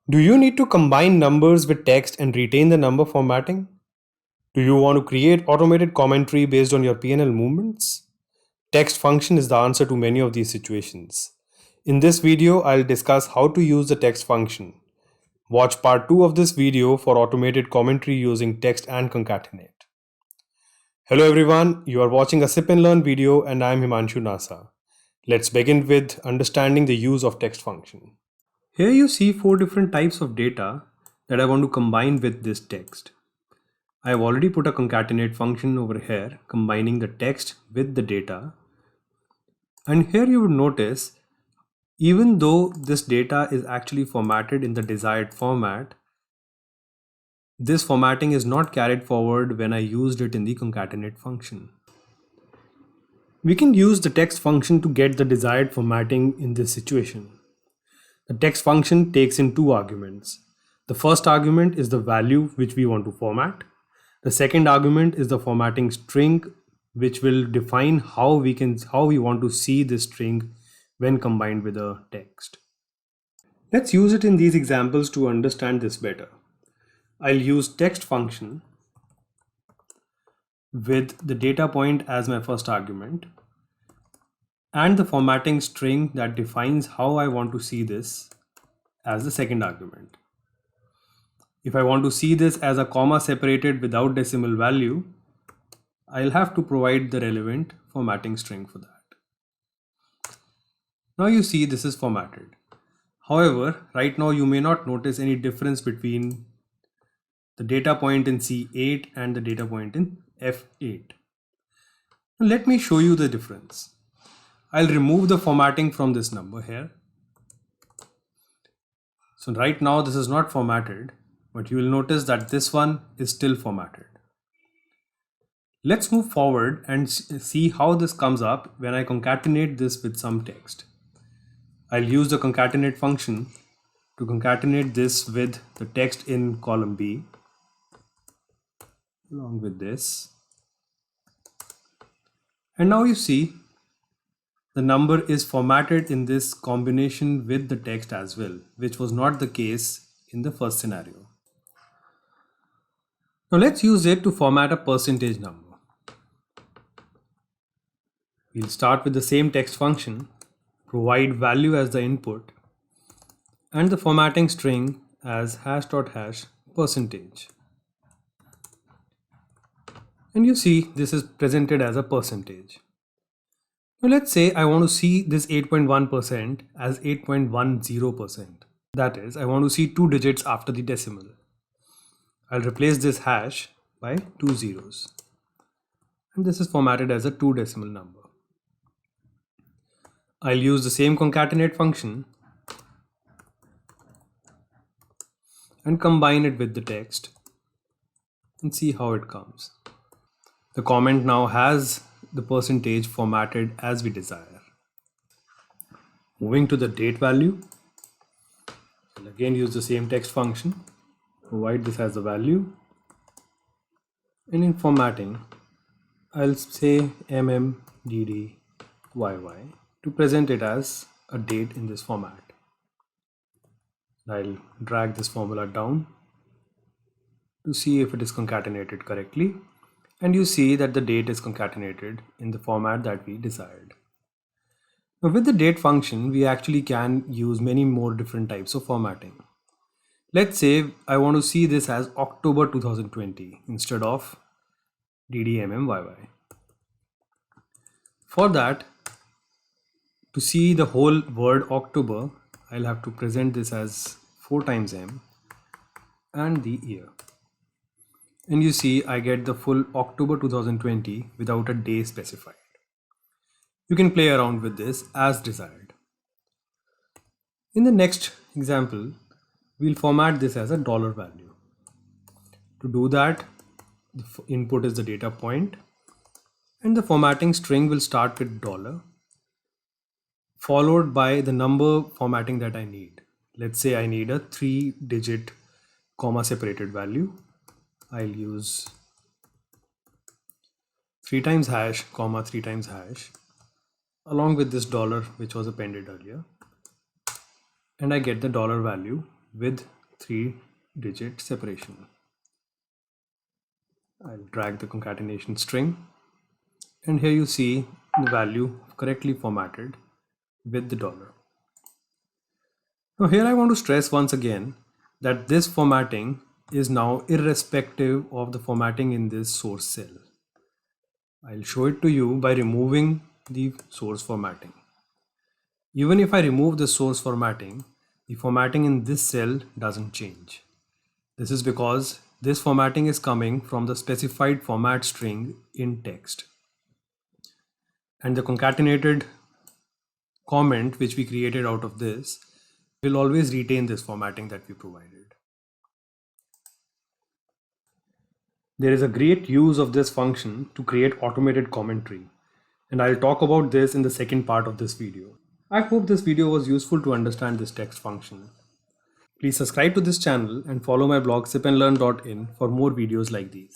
Do you need to combine numbers with text and retain the number formatting? Do you want to create automated commentary based on your PNL movements? Text function is the answer to many of these situations. In this video, I'll discuss how to use the text function. Watch part 2 of this video for automated commentary using text and concatenate. Hello everyone, you are watching a Sip and Learn video and I'm Himanshu Nasa. Let's begin with understanding the use of text function. Here you see 4 different types of data that I want to combine with this text. I have already put a concatenate function over here combining the text with the data. And here you would notice, even though this data is actually formatted in the desired format, this formatting is not carried forward when I used it in the concatenate function. We can use the text function to get the desired formatting in this situation. The text function takes in 2 arguments. The first argument is the value which we want to format. The second argument is the formatting string, which will define how we want to see this string when combined with a text. Let's use it in these examples to understand this better. I'll use text function with the data point as my first argument and the formatting string that defines how I want to see this as the second argument. If I want to see this as a comma separated without decimal value, I'll have to provide the relevant formatting string for that. Now you see this is formatted. However, right now you may not notice any difference between the data point in C8 and the data point in F8. Now let me show you the difference. I'll remove the formatting from this number here. So right now this is not formatted, but you will notice that this one is still formatted. Let's move forward and see how this comes up when I concatenate this with some text. I'll use the concatenate function to concatenate this with the text in column B along with this. And now you see the number is formatted in this combination with the text as well, which was not the case in the first scenario. Now let's use it to format a percentage number. We'll start with the same text function, provide value as the input, and the formatting string as hash.hash percentage. And you see this is presented as a percentage. Now let's say I want to see this 8.1% as 8.10%. That is, I want to see 2 digits after the decimal. I'll replace this hash by 2 zeros. And this is formatted as a 2 decimal number. I'll use the same concatenate function and combine it with the text and see how it comes. The comment now has the percentage formatted as we desire. Moving to the date value, I'll again use the same text function, provide this as the value, and in formatting, I'll say MMDDYY to present it as a date in this format. I'll drag this formula down to see if it is concatenated correctly, and you see that the date is concatenated in the format that we desired. Now with the date function, we actually can use many more different types of formatting. Let's say I want to see this as October 2020 instead of DDMMYY. For that, to see the whole word October, I'll have to present this as 4 times M and the year. And you see I get the full October 2020 without a day specified. You can play around with this as desired. In the next example, we'll format this as a dollar value. To do that, the input is the data point and the formatting string will start with dollar followed by the number formatting that I need. Let's say I need a 3-digit comma separated value. I'll use 3 times hash comma 3 times hash along with this dollar which was appended earlier, and I get the dollar value with 3-digit separation. I'll drag the concatenation string, and here you see the value correctly formatted with the dollar. Now here I want to stress once again that this formatting is now irrespective of the formatting in this source cell. I'll show it to you by removing the source formatting. Even if I remove the source formatting, the formatting in this cell doesn't change. This is because this formatting is coming from the specified format string in text. And the concatenated comment which we created out of this will always retain this formatting that we provided. There is a great use of this function to create automated commentary, and I'll talk about this in the second part of this video. I hope this video was useful to understand this text function. Please subscribe to this channel and follow my blog sipandlearn.in for more videos like these.